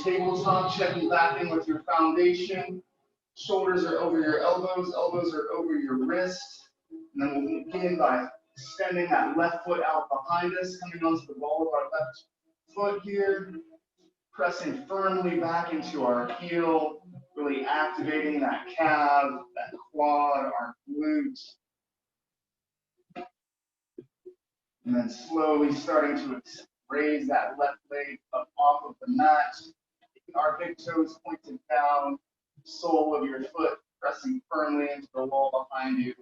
tabletop, checking back in with your foundation. Shoulders are over your elbows, elbows are over your wrists. And then we'll begin by extending that left foot out behind us, coming onto the ball of our left foot here, pressing firmly back into our heel, really activating that calf, that quad, our glute. And then slowly starting to raise that left leg up off of the mat. Our big toes pointed down, sole of your foot pressing firmly into the wall behind you.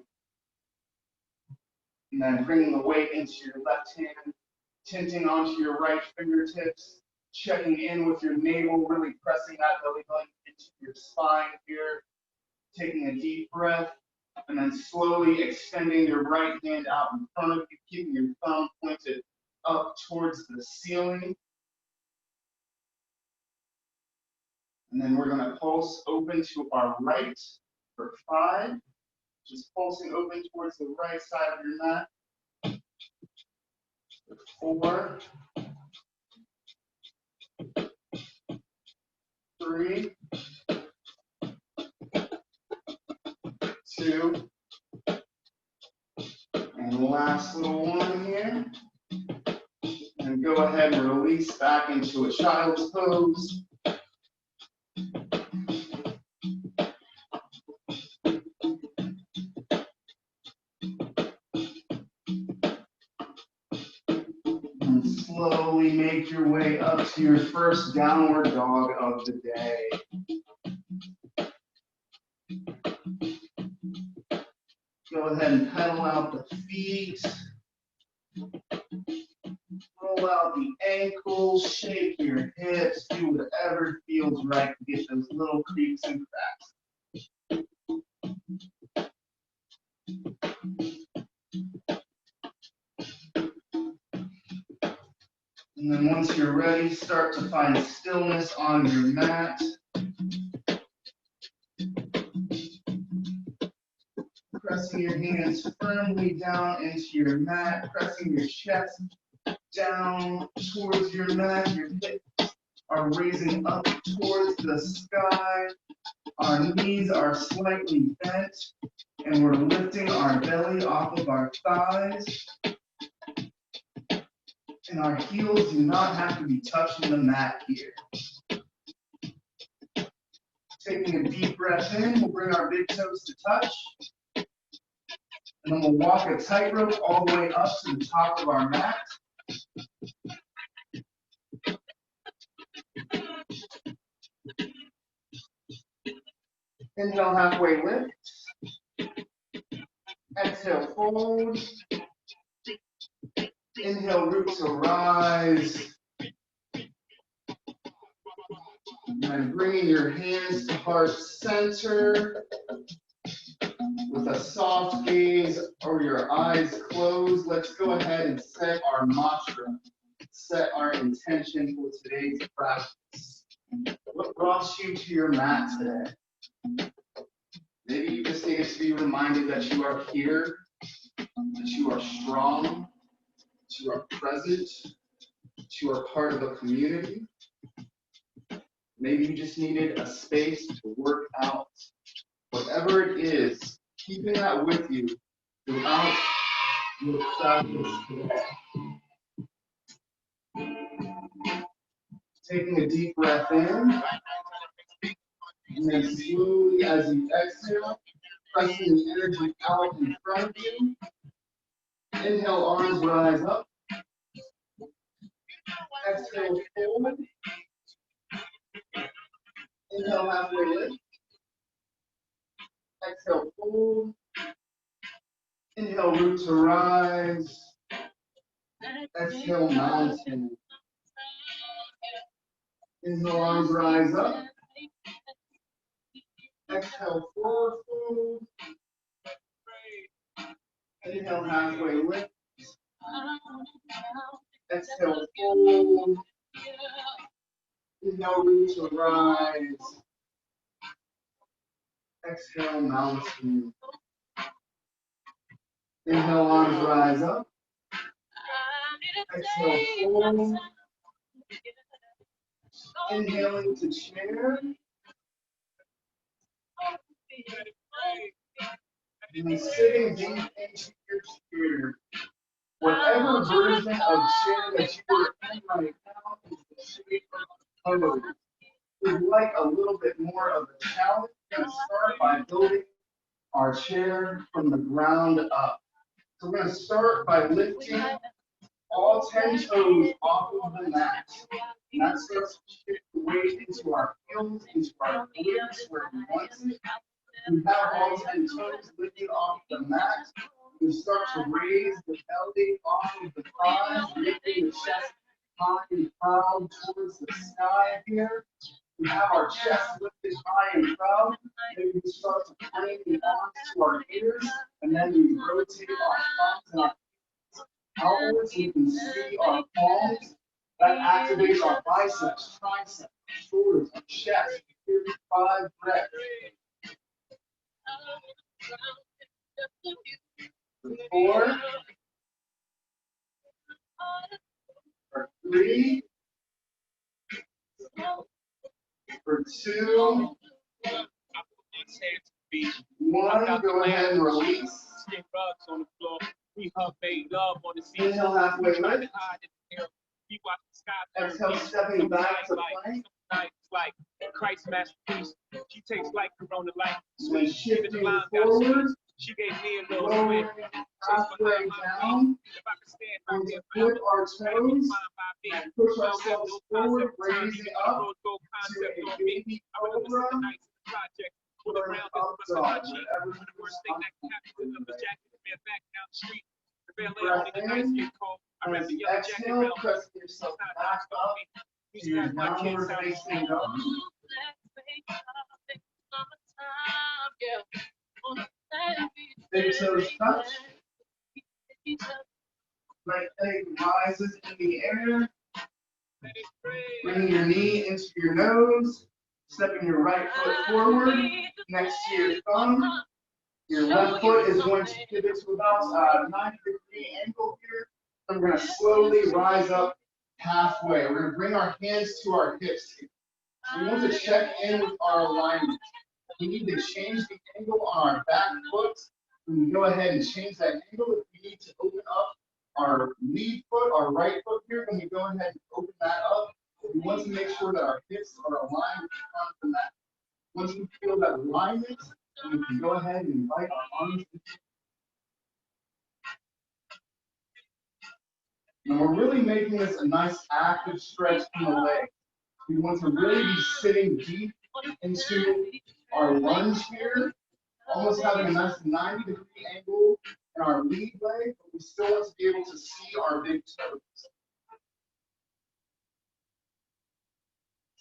And then bringing the weight into your left hand, tilting onto your right fingertips, checking in with your navel, really pressing that belly button into your spine here. Taking a deep breath, and then slowly extending your right hand out in front of you, keeping your thumb pointed up towards the ceiling. And then we're going to pulse open to our right for 5. Just pulsing open towards the right side of your mat. 4, 3, 2, and last little one here. And go ahead and release back into a child's pose. And slowly make your way up to your first downward dog of the day. Go ahead and pedal out the feet. Roll out the ankles, shake your hips, do whatever feels right to get those little creaks and cracks. And then once you're ready, start to find stillness on your mat. Pressing your hands firmly down into your mat, pressing your chest down towards your mat. Your hips are raising up towards the sky. Our knees are slightly bent, and we're lifting our belly off of our thighs. And our heels do not have to be touching the mat here. Taking a deep breath in, we'll bring our big toes to touch. And then we'll walk a tightrope all the way up to the top of our mat. Inhale, halfway lift. Exhale, fold. Inhale, root to rise. And then bringing your hands to heart center with a soft gaze or your eyes closed. Let's go ahead and set our mantra, set our intention for today's practice. What brought you to your mat today? Maybe you just needed to be reminded that you are here, that you are strong, that you are present, that you are part of a community. Maybe you just needed a space to work out. Whatever it is, keeping that with you throughout your practice today. Taking a deep breath in, and then slowly as you exhale, pressing the energy out in front of you. Inhale, arms rise up. Exhale, forward. Inhale, halfway lift. Exhale, fold. Inhale, root to rise. Exhale, mountain. Inhale, arms rise up. Exhale, forward fold. Inhale, halfway lift. Exhale, fold. Inhale, root to rise. Exhale, mountain. Inhale, arms rise up. Exhale, fold. Inhaling to chair. And then sitting deep into your chair. Whatever version of chair that you are in right now is the shape of the pose. If you'd like a little bit more of a challenge, we're going to start by building our chair from the ground up. So we're going to start by lifting all 10 toes off of the mat. And that starts to shift the weight into our heels, into our glutes where we want it. We have all 10 toes lifted off the mat. We start to raise the belly off of the thighs, lifting the chest high and proud towards the sky here. We have our chest lifted high and proud. Then we start to bring the arms to our ears, and then we rotate our thumbs and our outwards. You can see our palms. That activates our biceps, triceps, shoulders, our chest. 5 breaths. For 4. For 3. For 2. 1. Go ahead and release. Inhale halfway lift. Exhale, stepping back to plank. Like Christ's masterpiece, she takes like Corona light. When shifting forward, she gave me a little lowering halfway down. We flip our toes and push ourselves forward, raising up to a baby cobra. Pulling up dog. Breath in. As you exhale, press yourself back up to your downward facing dog. Big toes touch. Right leg rises in the air. Bringing your knee into your nose. Stepping your right foot forward next to your thumb. Your left foot is going to pivot to about a 90-degree angle here. And we're going to slowly rise up halfway. We're going to bring our hands to our hips here. We want to check in with our alignment. We need to change the angle on our back foot. We can go ahead and change that angle. If we need to open up our lead foot, our right foot here, then we go ahead and open that up. We want to make sure that our hips are aligned with the front of the mat. Once we feel that alignment, then we can go ahead and invite our arms to. And we're really making this a nice active stretch in the leg. We want to really be sitting deep into our lunge here, almost having a nice 90-degree angle in our lead leg, but we still want to be able to see our big toes.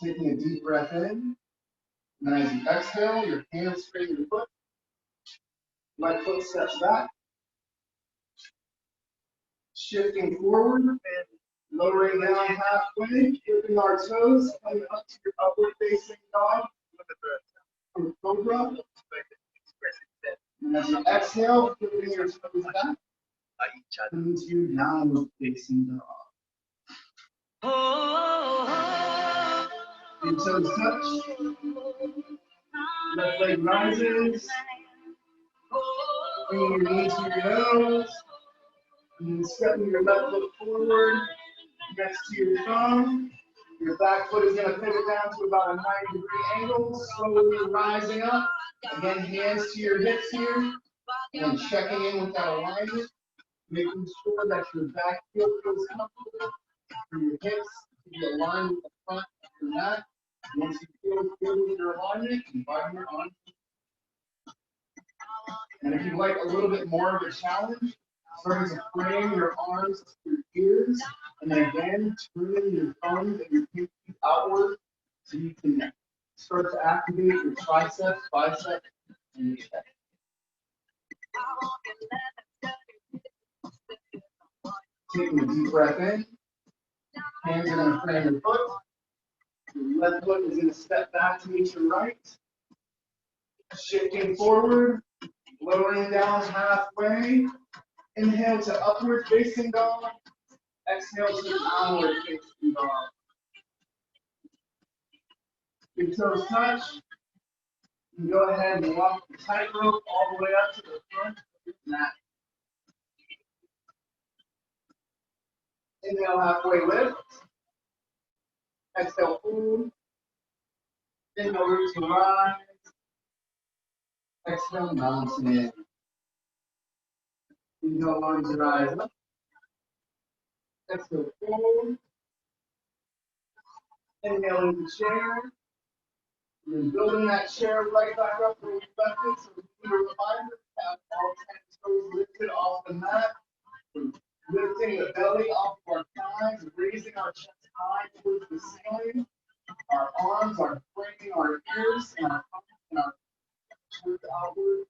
Taking a deep breath in, and then as you exhale, your hands straighten your foot. Right foot steps back. Shifting forward and lowering down halfway, flipping our toes, coming up to your upward facing dog. From cobra. And as you exhale, flipping your toes back into your downward facing dog. Big toes touch. Left leg rises. Bringing your knees to your nose. And stepping your left foot forward next to your thumb. Your back foot is going to pivot down to about a 90-degree angle, slowly rising up. Again, hands to your hips here. And checking in with that alignment, making sure that your back heel feels comfortable for your hips to be aligned with the front of your mat. Once you feel good with your alignment, invite your arms. And if you'd like a little bit more of a challenge, starting to frame your arms to your ears, and then again, turning your thumbs and your pinky outward so you can start to activate your triceps, biceps, and your chest. Taking a deep breath in, hands are going to frame your foot. Your left foot is going to step back to meet your right. Shifting forward, lowering down halfway. Inhale to upward facing dog. Exhale to downward facing dog. Big toes touch. You go ahead and walk the tightrope all the way up to the front of your mat. Inhale, halfway lift. Exhale, fold. Inhale, root to rise. Exhale, mountain in. Inhale, lunge your eyes up. Exhale, fold. Inhale into chair. You're building that chair right back up where you left it. So we need a reminder to have all 10 toes lifted off the mat. Lifting the belly off of our thighs, raising our chest high towards the ceiling. Our arms are framing our ears and our thumbs and our toes outward.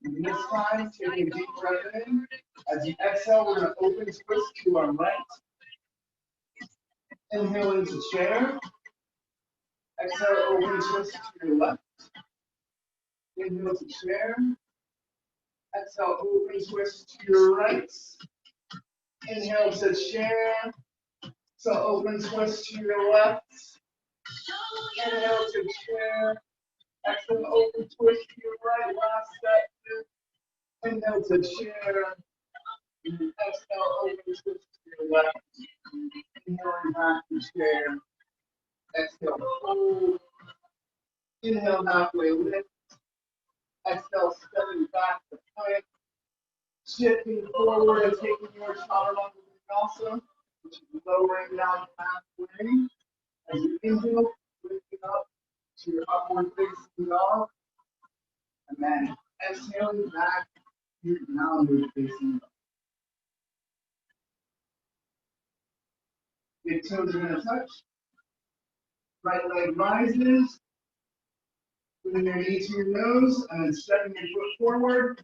And this time, taking a deep breath in. As you exhale, we're going to open twist to our right. Inhale into chair. Exhale, open twist to your left. Inhale to chair. Exhale, open twist to your right. Inhale to chair. So open twist to your left. Inhale to chair. Exhale, open twist to your right. Last set. Inhale to chair. Exhale, open twist to your left. Inhaling back to chair. Exhale, fold. Inhale, halfway lift. Exhale, stepping back to plank. Shifting forward and taking your chaturanga vinyasa, which is lowering down halfway. As you inhale, lifting up to your upward facing dog. And then exhaling back to your downward facing dog. Big toes are going to touch. Right leg rises. Bring your knee to your nose and then stepping your foot forward.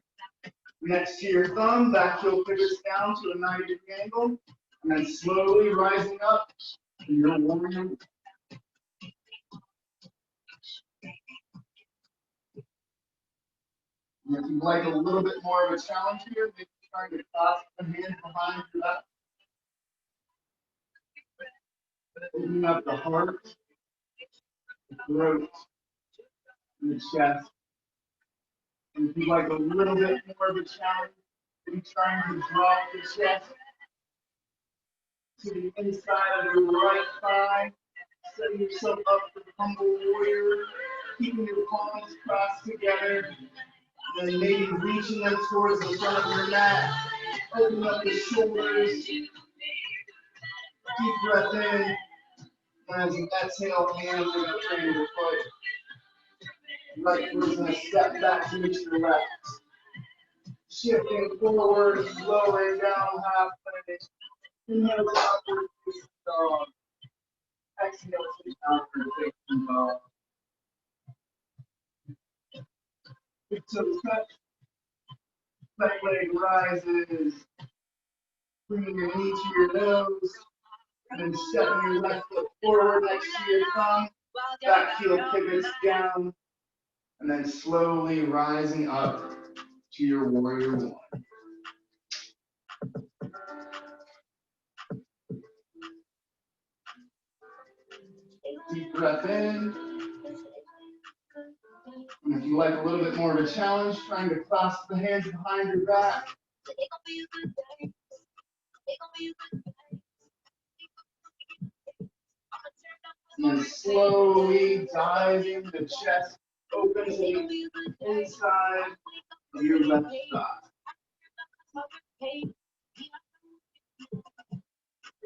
Next to your thumb, back heel pivots down to a 90-degree angle. And then slowly rising up to your warrior. And if you'd like a little bit more of a challenge here, maybe trying to clasp the hands behind your back. Opening up the heart, the throat, and the chest. And if you'd like a little bit more of a challenge, maybe trying to drop the chest to the inside of your right thigh, setting yourself up for humble warrior, keeping your palms crossed together, and then maybe reaching them towards the front of your mat, opening up the shoulders, deep breath in, and as you exhale, hands are going to train your foot. Right foot is going to step back to reach your left. Shifting forward, lowering down halfway. Inhale to upward facing dog. Exhale to downward facing dog. Big toes touch. Right leg rises. Bringing your knee to your nose. And then stepping your left foot forward next to your thumb. Back heel pivots down. And then slowly rising up to your warrior one. Deep breath in. And if you like a little bit more of a challenge, trying to clasp the hands behind your back. And then slowly diving the chest open to the inside of your left thigh.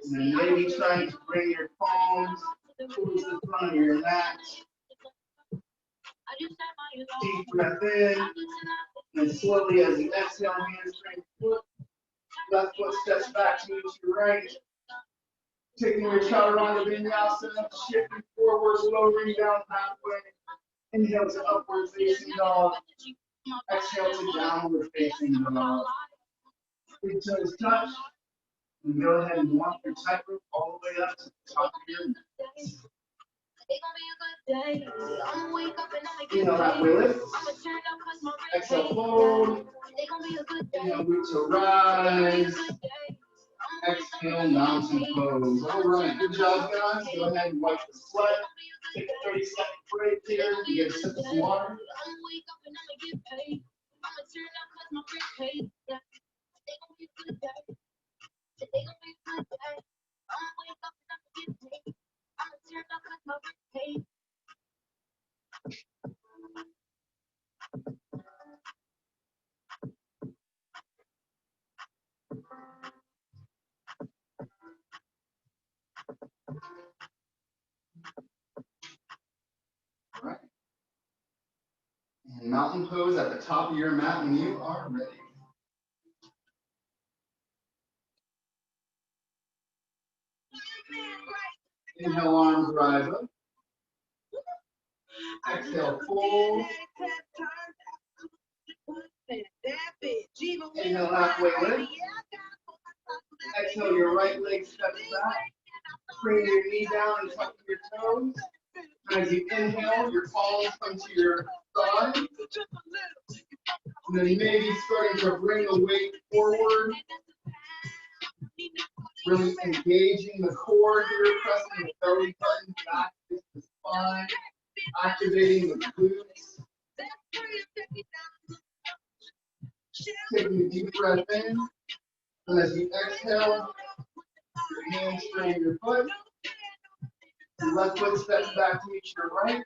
And then maybe trying to bring your palms towards the front of your mat. Deep breath in. And slowly as you exhale, hands straight foot. Left foot steps back to your right. Taking your chaturanga vinyasa, shifting forward, lowering down halfway. Inhale to upward facing dog. Exhale to downward facing dog. Big toes touch. And go ahead and walk your tightrope all the way up to the top of your mat. Inhale, halfway lift. Exhale, fold. Inhale, root to rise. Exhale, mountain pose. All right, good job, guys. Go ahead and wipe the sweat. Take a 30-second break here. You get a sip of some water. All right. And mountain pose at the top of your mat when you are ready. Inhale, arms rise up. Exhale, fold. Inhale, halfway lift. Exhale, your right leg steps back. Bring your knee down and tuck your toes. As you inhale, your palms come to your thigh. And then maybe starting to bring the weight forward. Really engaging the core here, pressing the belly button back to the spine, activating the glutes. Taking a deep breath in, and as you exhale, your hands straighten your foot. Your left foot steps back to meet your right.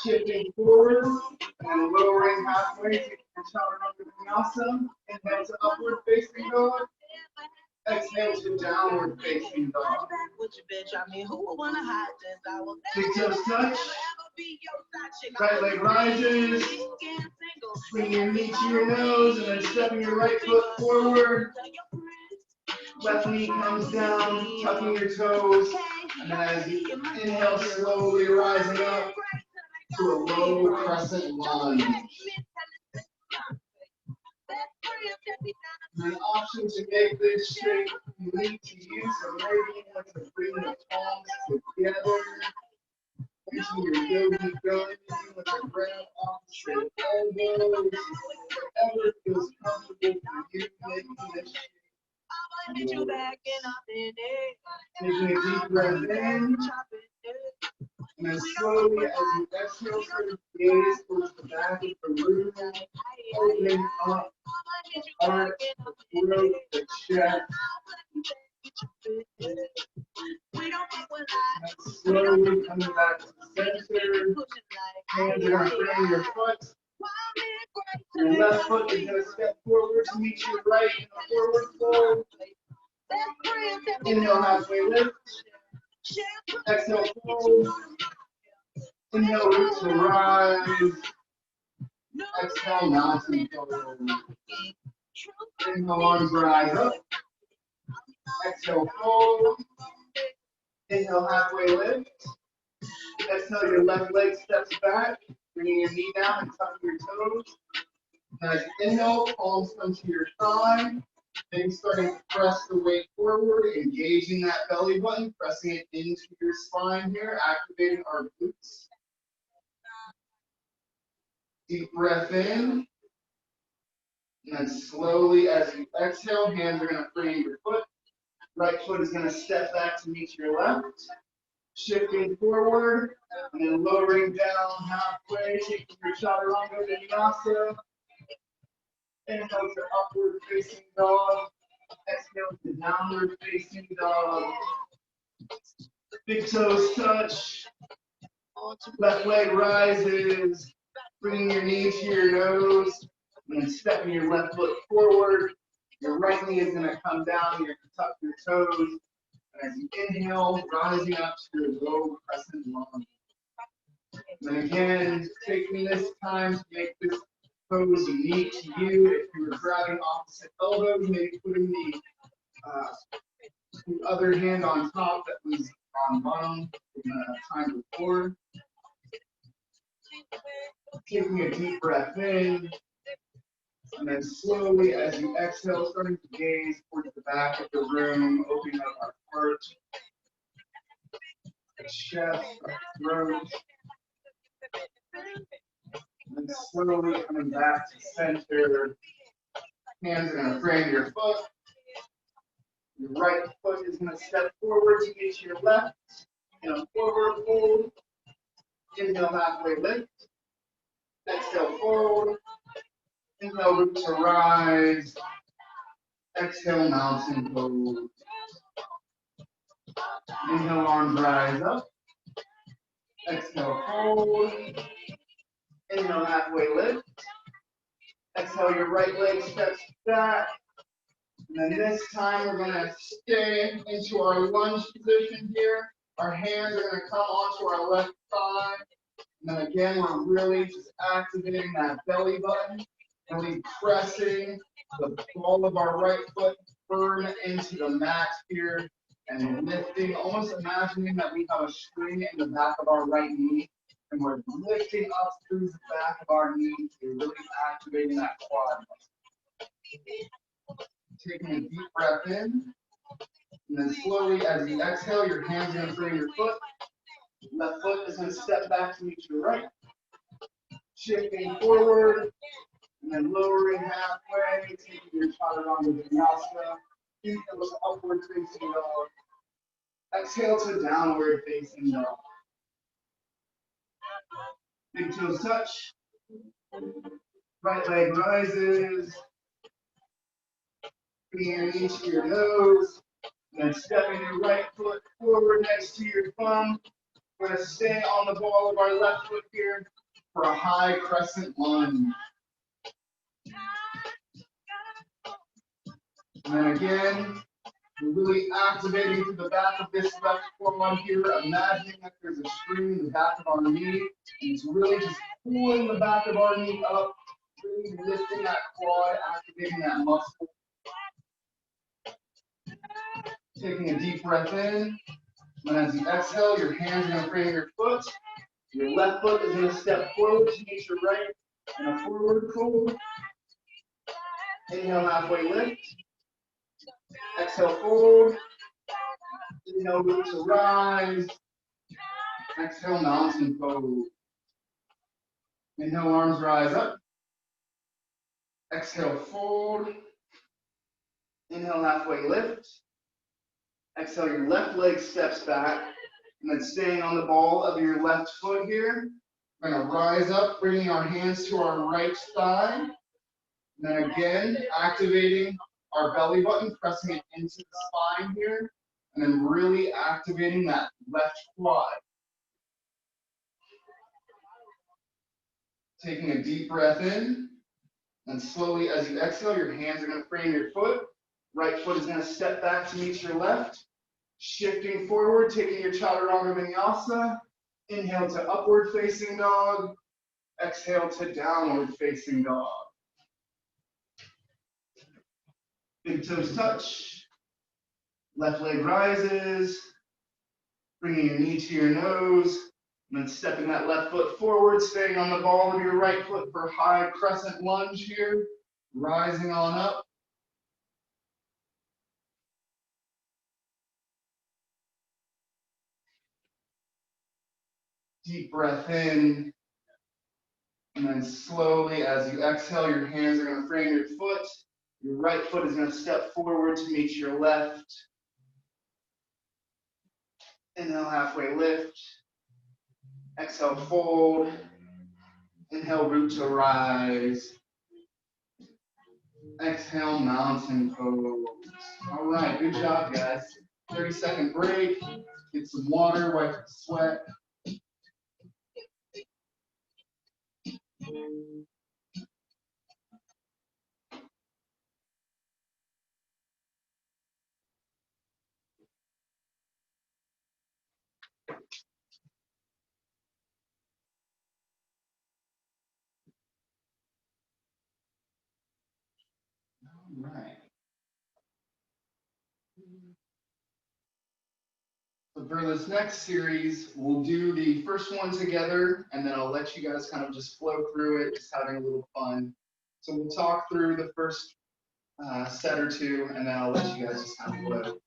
Shifting forward and lowering halfway, taking your chaturanga vinyasa. Inhale to upward facing dog. Exhale to downward facing dog. Big toes touch. Right leg rises. Bring your knee to your nose and then stepping your right foot forward. Left knee comes down, tucking your toes. And then as you inhale, slowly rising up to a low crescent lunge. An option to make this shape unique to you, so maybe you want to bring the palms together into your yogi gun, you want to grab opposite elbows, whatever feels comfortable for you, making this shape. Taking a deep breath in, and then slowly as you exhale, sort of gaze towards the back of the room, opening up, arch, throat, the chest. And slowly coming back to the center. Hands are going to frame your foot. Your left foot is going to step forward to meet your right in a forward fold. Inhale, halfway lift. Exhale, fold. Inhale, root to rise. Exhale, mountain pose. Inhale, arms rise up. Exhale, fold. Inhale, halfway lift. Exhale, your left leg steps back, bringing your knee down and tucking your toes. And as you inhale, palms come to your thigh. Then starting to press the weight forward, engaging that belly button, pressing it into your spine here, activating our glutes. Deep breath in. And then slowly, as you exhale, hands are going to frame your foot. Right foot is going to step back to meet your left. Shifting forward, and then lowering down halfway, taking your chaturanga vinyasa. Inhale to upward facing dog. Exhale to downward facing dog. Big toes touch. Left leg rises. Bringing your knee to your nose. And then stepping your left foot forward. Your right knee is going to come down. You're going to tuck your toes. And as you inhale, rising up to a low crescent lunge. And again, taking this time to make this pose unique to you. If you were grabbing opposite elbows, maybe putting the other hand on top that was on bottom in the time before. Taking a deep breath in. And then slowly, as you exhale, starting to gaze towards the back of the room, opening up our heart, the chest, our throat. And then slowly coming back to center. Hands are going to frame your foot. Your right foot is going to step forward to meet your left. In a forward fold. Inhale, halfway lift. Exhale, fold. Inhale, root to rise. Exhale, mountain pose. Inhale, arms rise up. Exhale, fold. Inhale, halfway lift. Exhale, your right leg steps back. And then this time we're going to stay into our lunge position here. Our hands are going to come onto our left thigh. And then again, we're really just activating that belly button, really pressing the ball of our right foot firm into the mat here and lifting, almost imagining that we have a string in the back of our right knee and we're lifting up through the back of our knee. We're really activating that quad muscle. Taking a deep breath in, and then slowly as you exhale, your hands are going to frame your foot. Left foot is going to step back to meet your right. Shifting forward, and then lowering halfway, taking your chaturanga vinyasa. Inhale to upward facing dog. Exhale to downward facing dog. Big toes touch. Right leg rises. Bringing your knee to your nose. And then stepping your right foot forward next to your thumb. We're going to stay on the ball of our left foot here for a high crescent lunge. And then again, we're really activating through the back of this left forearm here, imagining that there's a string in the back of our knee. And it's really just pulling the back of our knee up, really lifting that quad, activating that muscle. Taking a deep breath in. And as you exhale, your hands are going to frame your foot. Your left foot is going to step forward to meet your right in a forward fold. Inhale, halfway lift. Exhale, fold. Inhale, root to rise. Exhale, mountain pose. Inhale, arms rise up. Exhale, fold. Inhale, halfway lift. Exhale, your left leg steps back. And then staying on the ball of your left foot here. We're going to rise up, bringing our hands to our right thigh. And then again, activating our belly button, pressing it into the spine here. And then really activating that left quad. Taking a deep breath in. And slowly as you exhale, your hands are going to frame your foot. Right foot is going to step back to meet your left. Shifting forward, taking your chaturanga vinyasa. Inhale to upward facing dog. Exhale to downward facing dog. Big toes touch. Left leg rises. Bringing your knee to your nose. And then stepping that left foot forward, staying on the ball of your right foot for high crescent lunge here. Rising on up. Deep breath in. And then slowly, as you exhale, your hands are going to frame your foot. Your right foot is going to step forward to meet your left. Inhale, halfway lift. Exhale, fold. Inhale, root to rise. Exhale, mountain pose. All right, good job, guys. 30-second break. Get some water, wipe the sweat. All right. So for this next series, we'll do the first one together, and then I'll let you guys kind of just flow through it, just having a little fun. So we'll talk through the first set or two, and then I'll let you guys just kind of flow.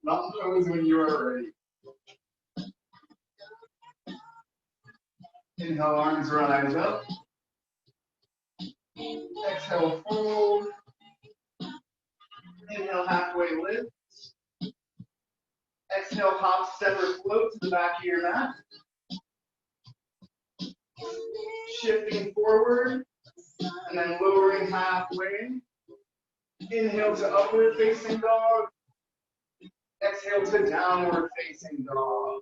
Mountain pose when you are ready. Inhale, arms rise up. Exhale, fold. Inhale, halfway lift. Exhale, hop, step, or float to the back of your mat. Shifting forward, and then lowering halfway. Inhale to upward facing dog. Exhale to downward facing dog.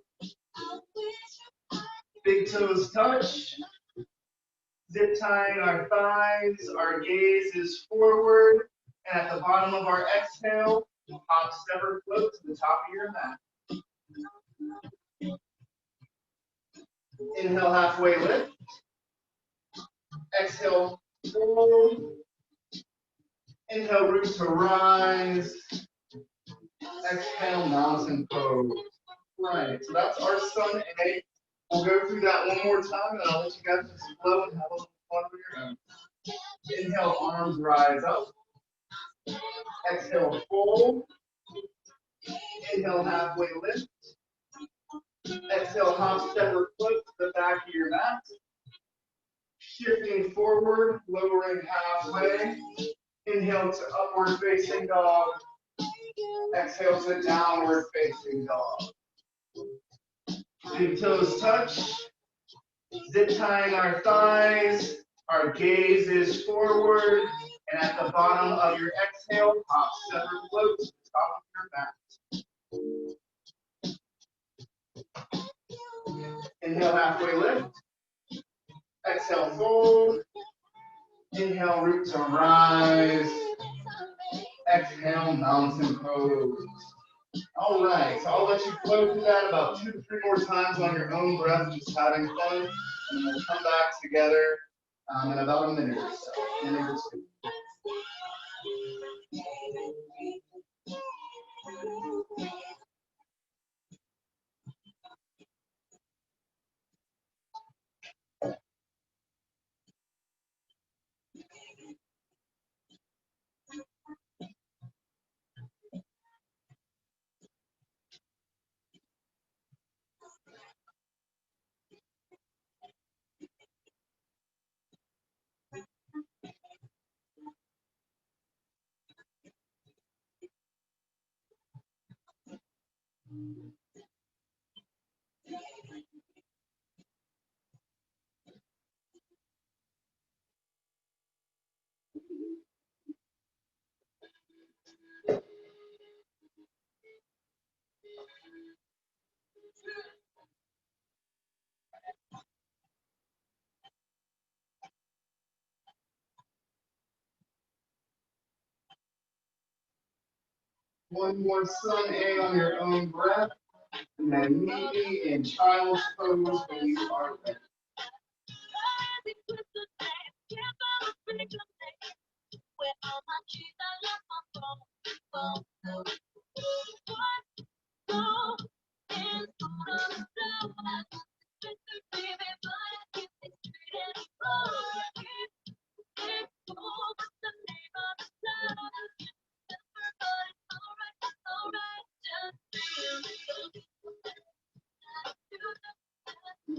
Big toes touch. Zip tying our thighs. Our gaze is forward. And at the bottom of our exhale, hop, step, or float to the top of your mat. Inhale, halfway lift. Exhale, fold. Inhale, root to rise. Exhale, mountain pose. Right, so that's our sun A. We'll go through that one more time, and I'll let you guys just flow and have a little fun on your own. Inhale, arms rise up. Exhale, fold. Inhale, halfway lift. Exhale, hop, step, or float to the back of your mat. Shifting forward, lowering halfway. Inhale to upward facing dog. Exhale to downward facing dog. Big toes touch. Zip tying our thighs. Our gaze is forward. And at the bottom of your exhale, hop, step, or float to the top of your mat. Inhale, halfway lift. Exhale, fold. Inhale, root to rise. Exhale, mountain pose. All right, so I'll let you flow through that about 2 to 3 more times on your own breath, just having fun. And then we'll come back together in about a minute or so. One more sun A on your own breath, and then maybe in child's pose when you are ready.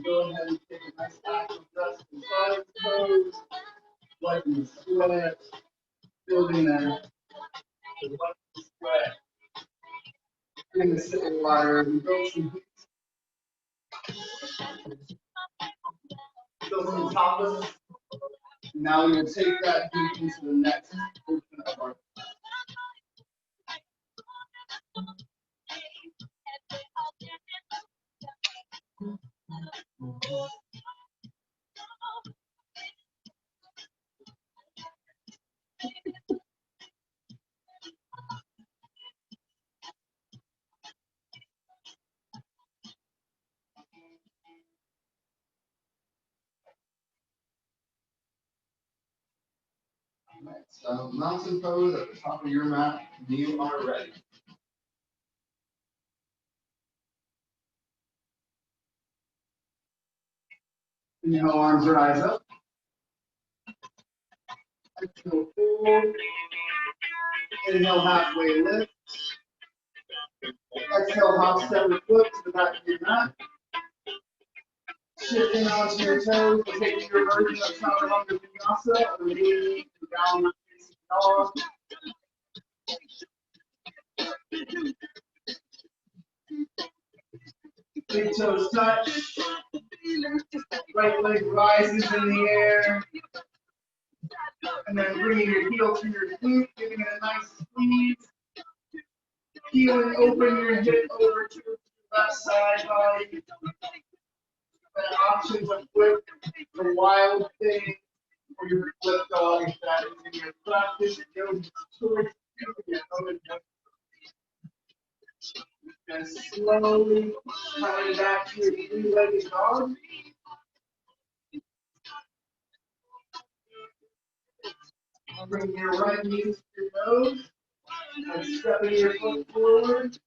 Go ahead and take a nice active rest in child's pose, wiping the sweat, building that sweat. Getting the sip of water, and build some tapas. Now we'll take that heat into the next portion of our So mountain pose at the top of your mat, you are ready. Inhale, arms rise up. Exhale, fold. Inhale, halfway lift. Exhale, hop, step, or foot to the back of your mat. Shifting onto your toes, we're taking your version of chaturanga vinyasa, or leaning to downward facing dog. Big toes touch. Right leg rises in the air. And then bringing your heel to your glute, giving it a nice squeeze. Heel and open your hip over to your left side body. And options of flip, the wild thing, or your flip dog if that is in your practice. Yogi's choice. And slowly coming back to your three-legged dog. Bring your right knee to your nose and stepping your foot forward.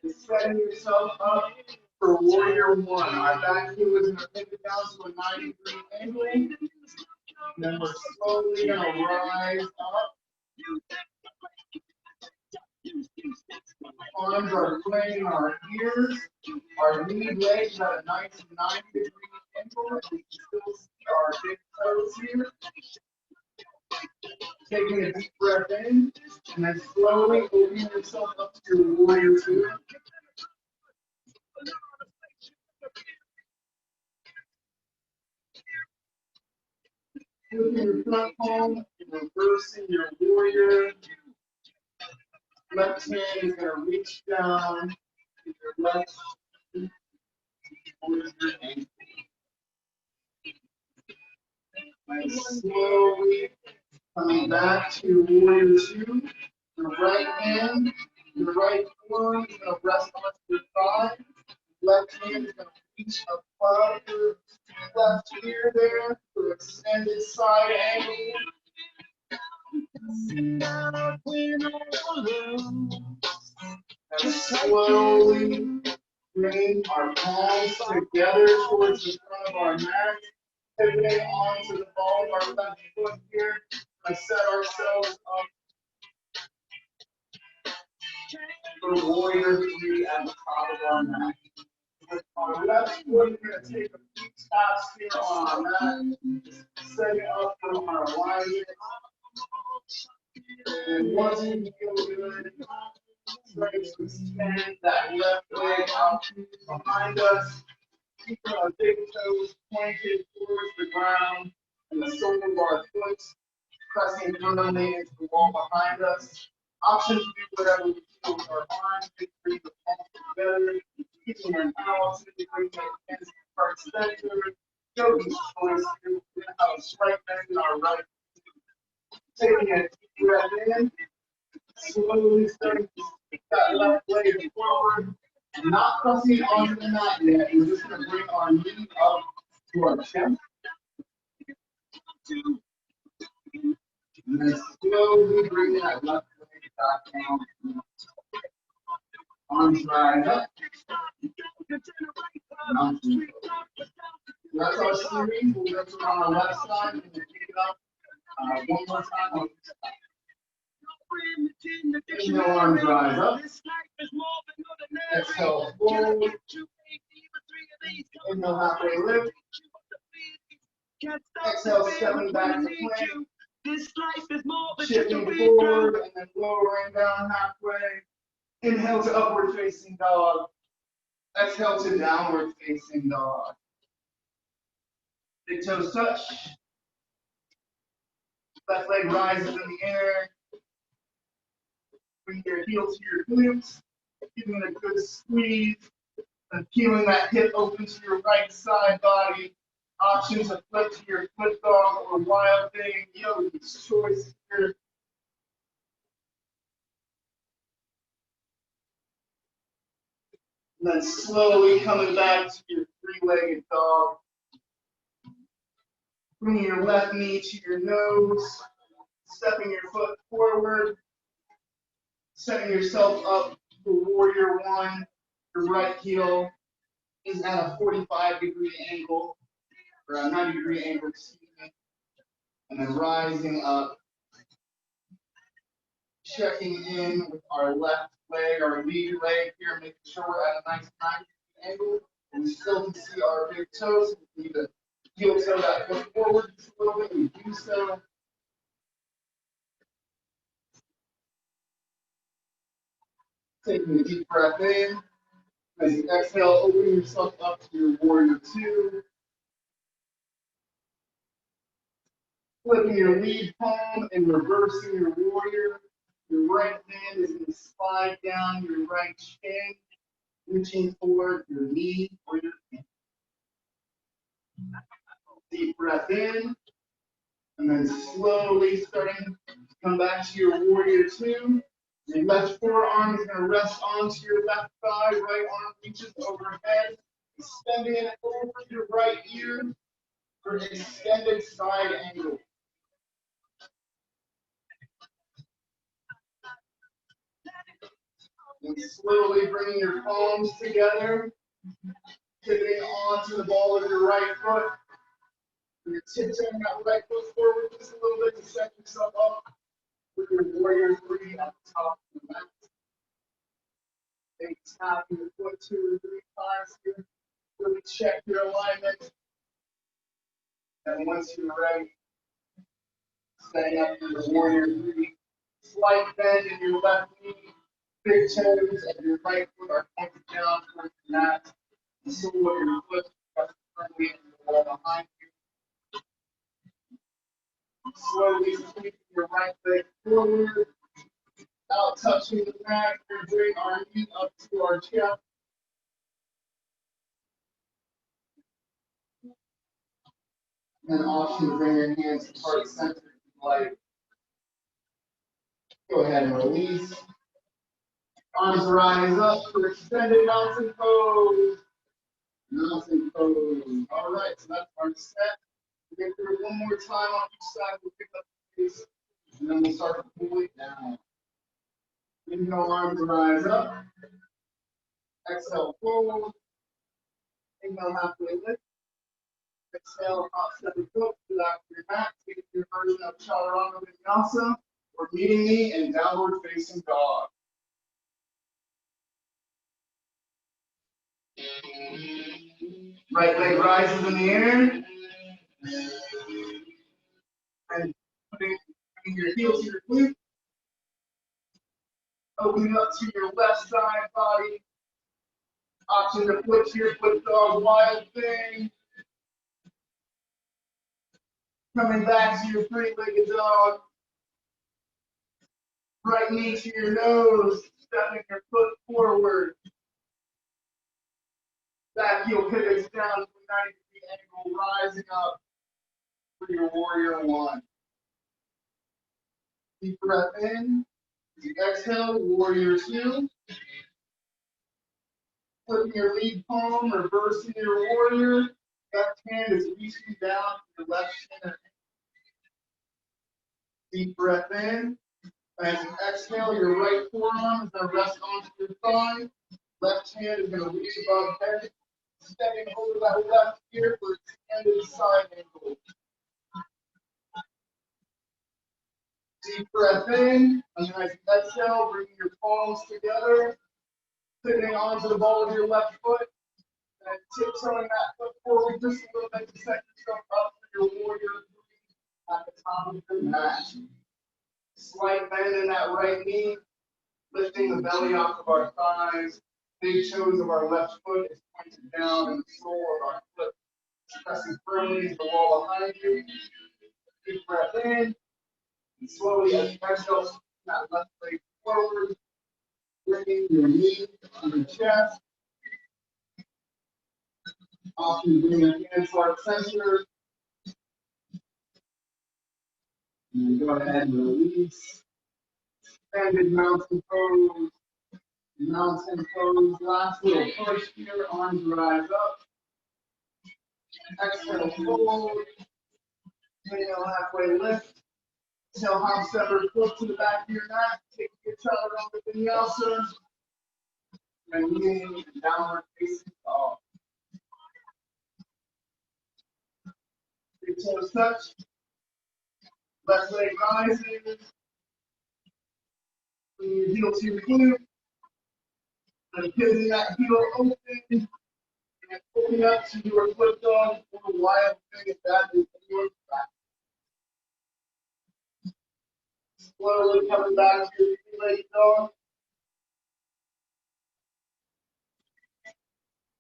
And setting yourself up for warrior one. Our back heel is going to pivot down to a 90-degree angle. And then we're slowly going to rise up. Arms are playing our ears. Our lead legs at a nice 90-degree angle. And we can still see our big toes here. Taking a deep breath in, and then slowly opening yourself up to your warrior two. Flipping your front palm, reversing your warrior. Left hand is going to reach down to your left towards your ankle. And slowly coming back to warrior two. Your right hand, your right forearm is going to rest onto your thigh. Left hand is going to reach above your left ear there for extended side angle. And slowly bring our palms together towards the front of our mat. Pivoting onto the ball of our left foot here. And set ourselves up for warrior three at the top of our mat. With our left foot, we're going to take a few taps here on our mat, setting up for our alignment. And once you feel good, try to extend that left leg out behind us. Keeping our big toes pointed towards the ground and the sole of our foot pressing firmly into the wall behind us. Options to do whatever we feel with our arms, bring the palms together, keeping our balance, bring the hands to heart center. Yogi's choice, we're going to have a straight bend in our right. Taking a deep breath in, slowly starting to stick that left leg forward. Not pressing onto the mat yet. We're just going to bring our knee up to our chest. And then slowly bring that left leg back down. Arms right up. That's our series. We'll lift it on our left side and then pick it up one more time on this side. Inhale, arms rise up. Exhale, forward. Inhale, halfway lift. Exhale, stepping back to plank. Shifting forward and then lowering down halfway. Inhale to upward facing dog. Exhale to downward facing dog. Big toes touch. Left leg rises in the air. Bring your heel to your glutes. Giving it a good squeeze. And peeling that hip open to your right side body. Options of flip to your flip dog or wild thing. Yogi's choice here. And then slowly coming back to your three-legged dog. Bringing your left knee to your nose. Stepping your foot forward. Setting yourself up for warrior one. Your right heel is at a 45-degree angle, or a 90-degree angle, excuse me. And then rising up, checking in with our left leg, our lead leg here, making sure we're at a nice 90-degree angle. And we still can see our big toes. We need to heel toe that foot forward just a little bit. We do so. Taking a deep breath in. As you exhale, open yourself up to your warrior two. Flipping your lead palm and reversing your warrior. Your right hand is going to slide down your right shin, reaching for your knee or your feet. Deep breath in, and then slowly starting to come back to your warrior two. Your left forearm is going to rest onto your left thigh, right arm reaches overhead, extending it over your right ear for an extended side angle. And slowly bringing your palms together, pivoting onto the ball of your right foot. You're tiptoeing that right foot forward just a little bit to set yourself up with your warrior three at the top of the mat. Maybe tap your foot 2 or 3 times here. Really check your alignment. And once you're ready, setting up your warrior three. Slight bend in your left knee. Big toes and your right foot are pointed down towards the mat. The sole of your foot is firmly in the wall behind you. Slowly sweeping your right leg forward, out touching the mat. We're bring our knee up to our chest. And option, bring your hands to heart center if you like. Go ahead and release. Arms rise up for extended mountain pose. Mountain pose. All right, so that's our set. We'll get through it one more time on each side. We'll pick up the pace, and then we'll start to pull it down. Inhale, arms rise up. Exhale, fold. Inhale, halfway lift. Exhale, hop step and foot to the back of your mat. Take your version of chaturanga vinyasa or meeting me in downward facing dog. Right leg rises in the air. And putting your heel to your glute. Opening up to your left side body. Option to flip to your flip dog, wild thing. Coming back to your three-legged dog. Right knee to your nose, stepping your foot forward. Back heel pivots down to a 90-degree angle, rising up for your warrior one. Deep breath in. As you exhale, warrior two. Flipping your lead palm, reversing your warrior. Left hand is reaching down to your left shin. Deep breath in. As you exhale, your right forearm is going to rest onto your thigh. Left hand is going to reach above head, stepping over that left ear for extended side angle. Deep breath in, and then as you exhale, bring your palms together, pivoting onto the ball of your left foot, and tiptoeing that foot forward just a little bit to set yourself up for your warrior three at the top of your mat. Slight bend in that right knee, lifting the belly off of our thighs. Big toes of our left foot is pointed down, and the sole of our foot is pressing firmly into the wall behind you. Deep breath in, and slowly as you exhale, that left leg forward, bringing your knee to your chest. Often bring your hands to our center. And go ahead and release. Extended mountain pose. Mountain pose. Last little push here. Arms rise up. Exhale, fold. Inhale, halfway lift. Exhale, hop separate foot to the back of your mat. Take your chaturanga vinyasa. And kneeling and downward facing dog. Big toes touch. Left leg rises. Bring your heel to your glute. And pivoting that heel open. Looking up to your flip dog or wild thing if that is your back. Slowly coming back to your three-legged dog.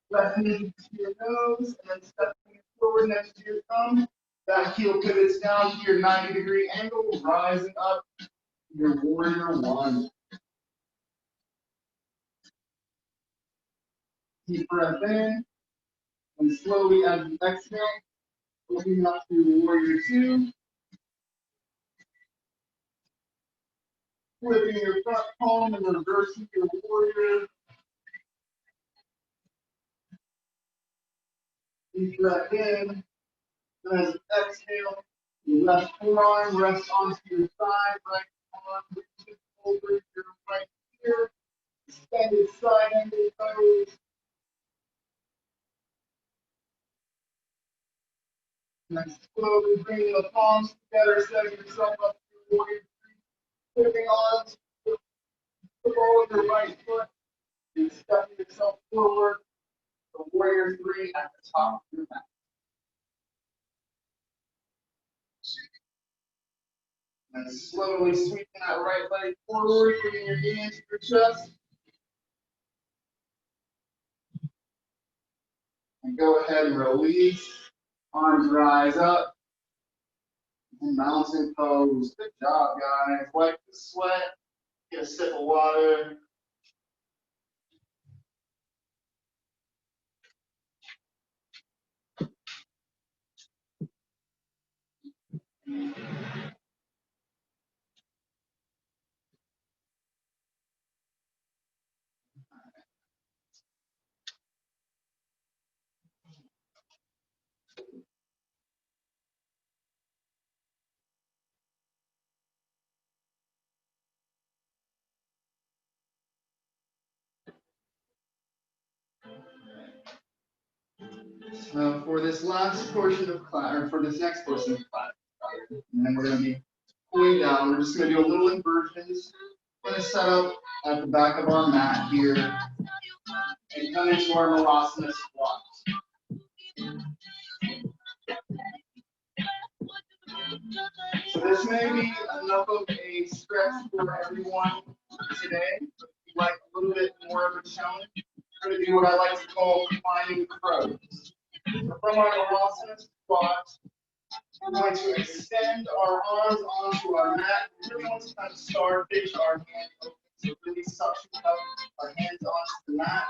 Left knee to your nose and then stepping it forward next to your thumb. That heel pivots down to your 90-degree angle, rising up to your warrior one. Deep breath in, and slowly as you exhale, looking up to your warrior two. Flipping your front palm and reversing your warrior. Deep breath in, and as you exhale, your left forearm rests onto your thigh, right arm reaches over your right ear, extended side angle toes, and then slowly bringing the palms together, setting yourself up to warrior three, flipping arms, the ball of your right foot, and stepping yourself forward, the warrior three at the top of your mat. And then slowly sweeping that right leg forward, bringing your knee into your chest. And go ahead and release. Arms rise up. And mountain pose. Good job, guys. Wipe the sweat. Get a sip of water. So for this last portion of class, or for this next portion of class, and then we're going to be cooling down. We're just going to do a little inversions. We're going to set up at the back of our mat here and come into our Malasana squat. So this may be enough of a stretch for everyone today. But if you'd like a little bit more of a challenge, we're going to do what I like to call flying crows. So from our Malasana squat, we're going to extend our arms onto our mat. We really want to kind of starfish our hands open, so really suction up our hands onto the mat.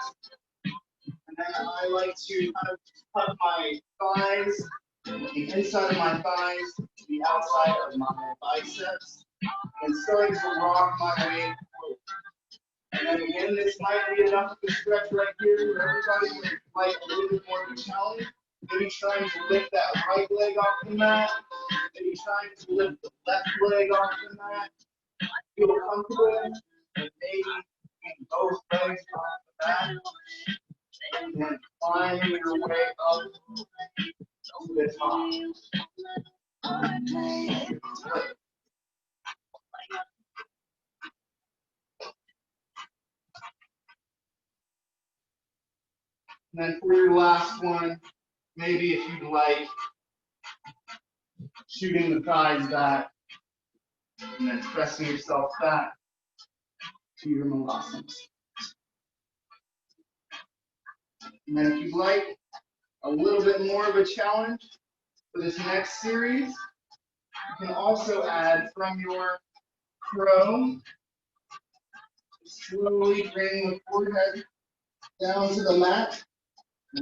And then I like to kind of put my thighs, the inside of my thighs, to the outside of my biceps, and starting to rock my way forward. And then again, this might be enough of a stretch right here for everybody who would like a little bit more of a challenge. Maybe trying to lift that right leg off the mat. Maybe trying to lift the left leg off the mat. Feel comfortable, and maybe getting both legs off the mat. And then climbing your way up to the top. And then for your last one, maybe if you'd like, shooting the thighs back and then pressing yourself back to your Malasana. And then if you'd like a little bit more of a challenge for this next series, you can also add from your crow, slowly bring the forehead down to the mat,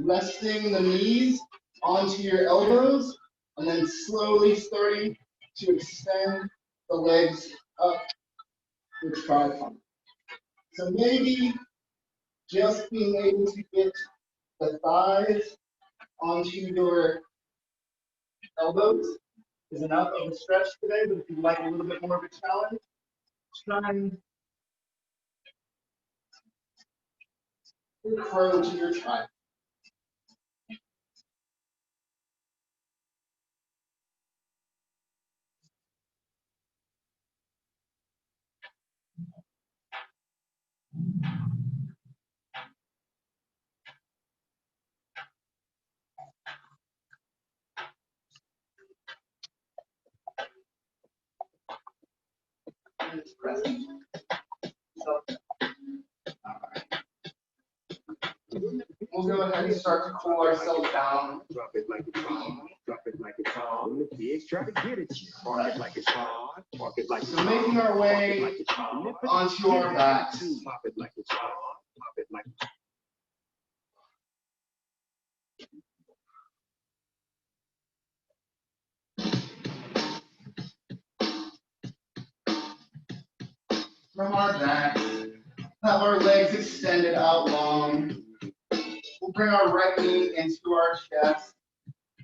resting the knees onto your elbows, and then slowly starting to extend the legs up the tripod. So maybe just being able to get the thighs onto your elbows is enough of a stretch today, but if you'd like a little bit more of a challenge, try and crow to your tripod. hands pressing. So, we'll go ahead and start to cool ourselves down. Drop it like it's hot. Drop it like it's hot. When the pigs try to get it, park it like it's hot. Park it like it's So hot. making our way onto our backs. Pop it like it's hot. Pop it like it's hot. From our backs, have our legs extended out long. We'll bring our right knee into our chest,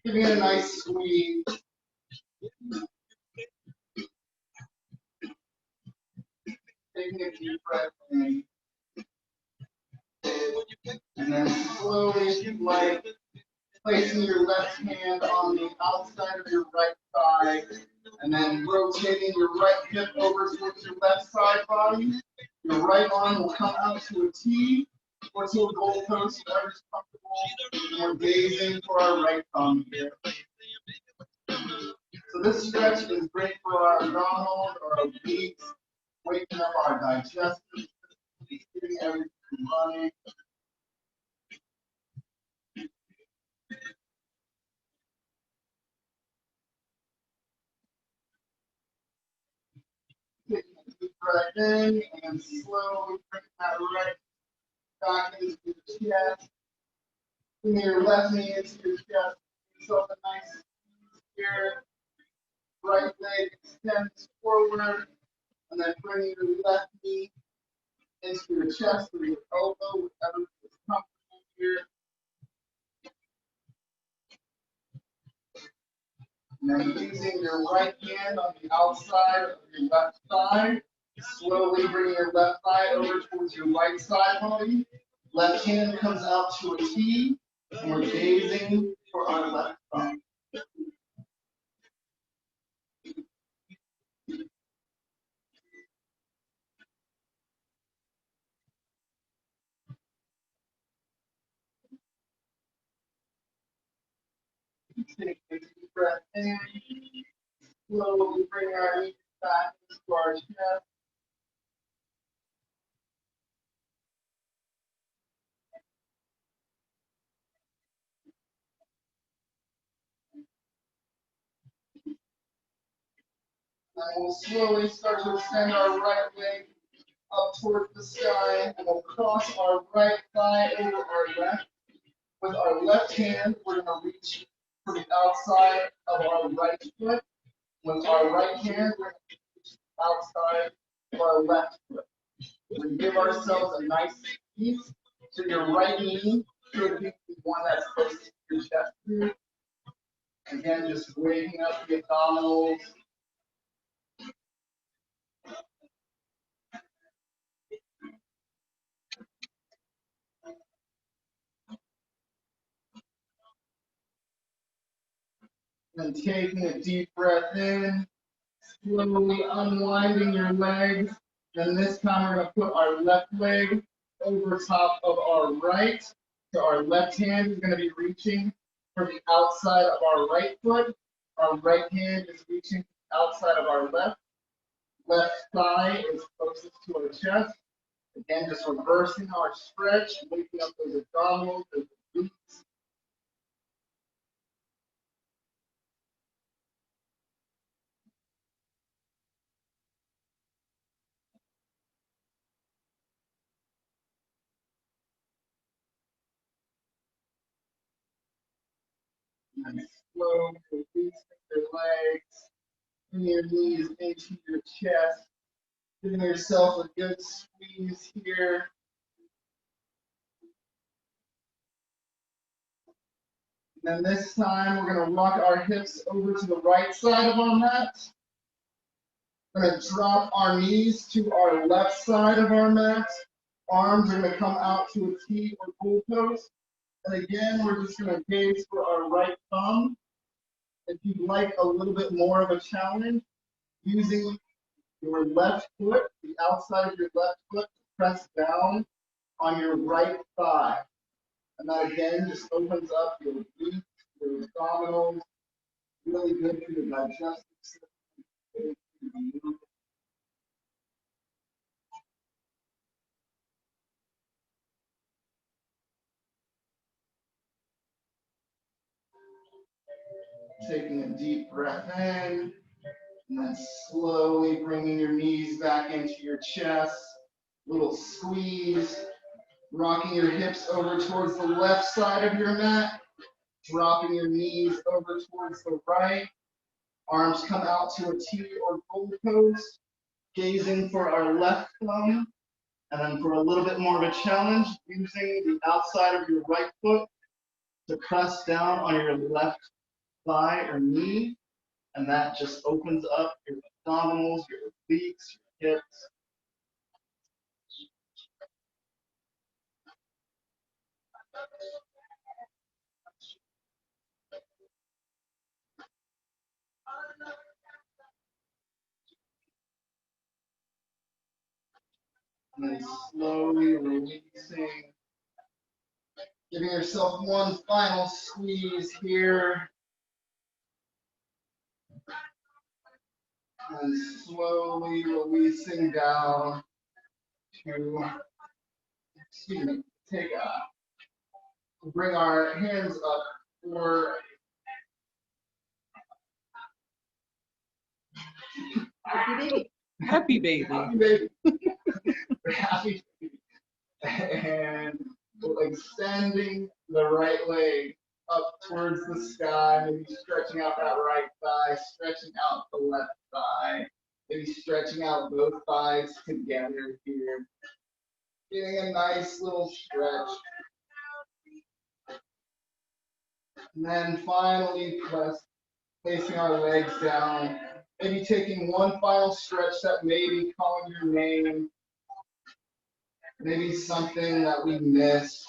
giving it a nice squeeze. Taking a deep breath in. And then slowly, if you like, placing your left hand on the outside of your right thigh, and then rotating your right hip over towards your left side body. Your right arm will come out to a T or to a goalpost, whatever's comfortable. And we're gazing for our right thumb here. So this stretch is great for our abdominals, our obliques, waking up our digestive system, getting everything running. Taking a deep breath in and slowly bring that right back into the chest. Bring your left knee into your chest. Give yourself a nice squeeze here. Right leg extends forward. And then bring your left knee into your chest or your elbow, whatever is comfortable here. And then using your right hand on the outside of your left thigh, slowly bring your left thigh over towards your right side body. Left hand comes out to a T, and we're gazing for our left thumb. Take a deep breath in. Slowly bring our knees back into our chest. And we'll slowly start to extend our right leg up towards the sky, and we'll cross our right thigh over our left. With our left hand, we're going to reach for the outside of our right foot. With our right hand, we're going to reach the outside of our left foot. We give ourselves a nice squeeze. So your right knee should be the one that's close to your chest here. Again, just waking up the abdominals. And taking a deep breath in, slowly unwinding your legs. Then this time we're going to put our left leg over top of our right. So our left hand is going to be reaching for the outside of our right foot. Our right hand is reaching for the outside of our left. Left thigh is closest to our chest. Again, just reversing our stretch, waking up those abdominals, those glutes. And slow releasing your legs, bring your knees into your chest, giving yourself a good squeeze here. And then this time we're going to rock our hips over to the right side of our mat. We're going to drop our knees to our left side of our mat. Arms are going to come out to a T or goalpost. And again, we're just going to gaze for our right thumb. If you'd like a little bit more of a challenge, using your left foot, the outside of your left foot, press down on your right thigh. And that again just opens up your glutes, your abdominals, really good for your digestive system. Taking a deep breath in, and then slowly bringing your knees back into your chest. Little squeeze, rocking your hips over towards the left side of your mat, dropping your knees over towards the right. Arms come out to a T or gold pose, gazing for our left thumb. And then for a little bit more of a challenge, using the outside of your right foot to press down on your left thigh or knee. And that just opens up your abdominals, your obliques, your hips. And then slowly releasing, giving yourself one final squeeze here. And slowly releasing down to, bring our hands up for Happy baby. happy baby. Happy baby. And extending the right leg up towards the sky, maybe stretching out that right thigh, stretching out the left thigh, maybe stretching out both thighs together here. Getting a nice little stretch. And then finally placing our legs down, maybe taking one final stretch that may be calling your name, maybe something that we missed,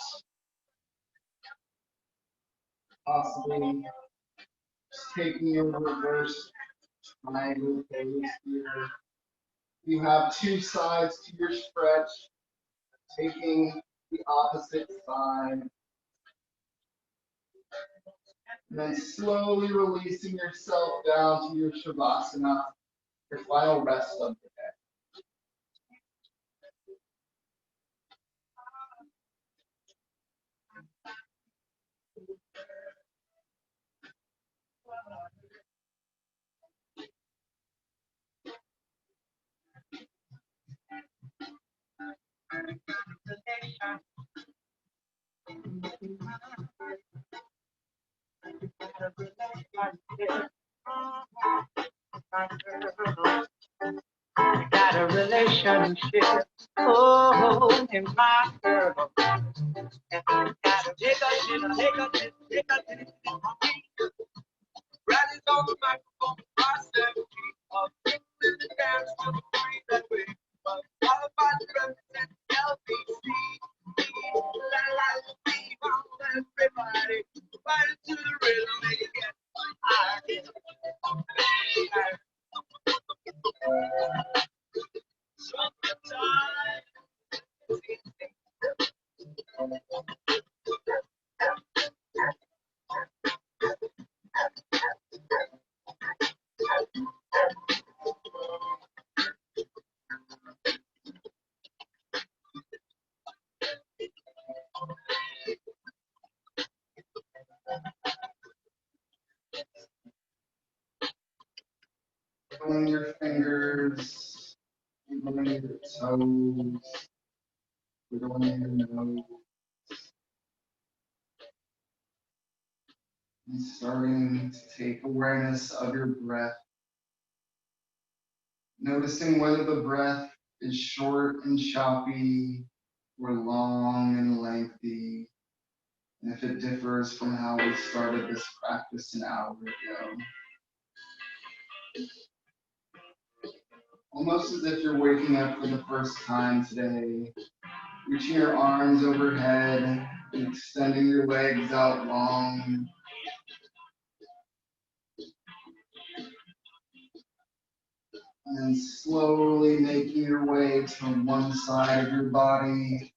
possibly just taking a reverse triangle pose here. You have two sides to your stretch, taking the opposite side. And then slowly releasing yourself down to your Shavasana, your final rest of the day. Got a relationship, oh, in my girl. Got a rallies on the microphone, myself, of things in the dance to the free that way. But qualified to represent LBC. La la la, leave on everybody. Fight it to the rhythm, make it get high. Wiggling your fingers, wiggling your toes, wiggling your nose. And starting to take awareness of your breath. Noticing whether the breath is short and choppy or long and lengthy, and if it differs from how we started this practice an hour ago. Almost as if you're waking up for the first time today, reaching your arms overhead and extending your legs out long. And then slowly making your way to one side of your body.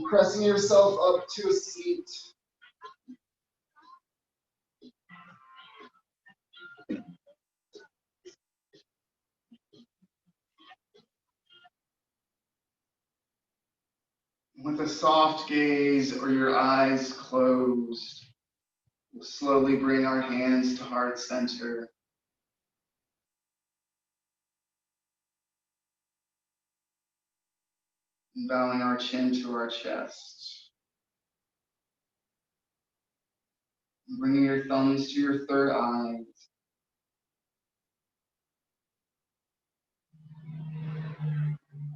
Pressing yourself up to a seat. With a soft gaze or your eyes closed. We'll slowly bring our hands to heart center. Bowing our chin to our chest. Bringing your thumbs to your third eye.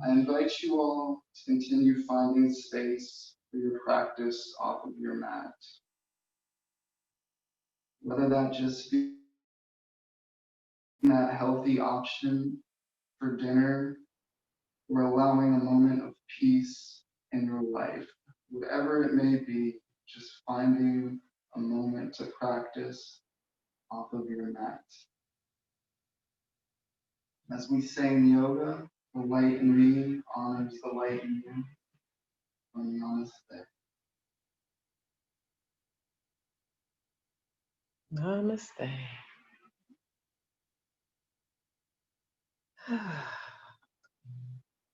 I invite you all to continue finding space for your practice off of your mat. Whether that just be that healthy option for dinner or allowing a moment of peace in your life. Whatever it may be, just finding a moment to practice off of your mat. As we say in yoga, the light in me honors the light in you. Namaste. Namaste.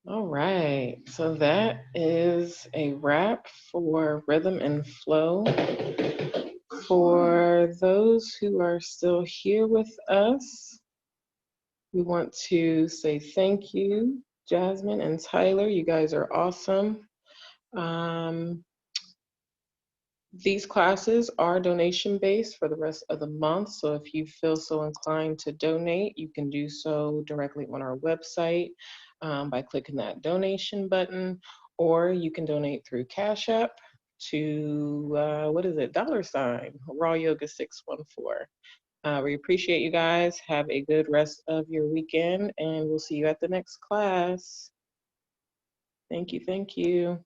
All right, so that is a wrap for Rhythm and Flow. For those who are still here with us, we want to say thank you, Jasmine and Tyler. You guys are awesome. These classes are donation-based for the rest of the month, so if you feel so inclined to donate, you can do so directly on our website by clicking that donation button, or you can donate through Cash App to, $, Raw Yoga 614. We appreciate you guys. Have a good rest of your weekend, and we'll see you at the next class. Thank you, thank you.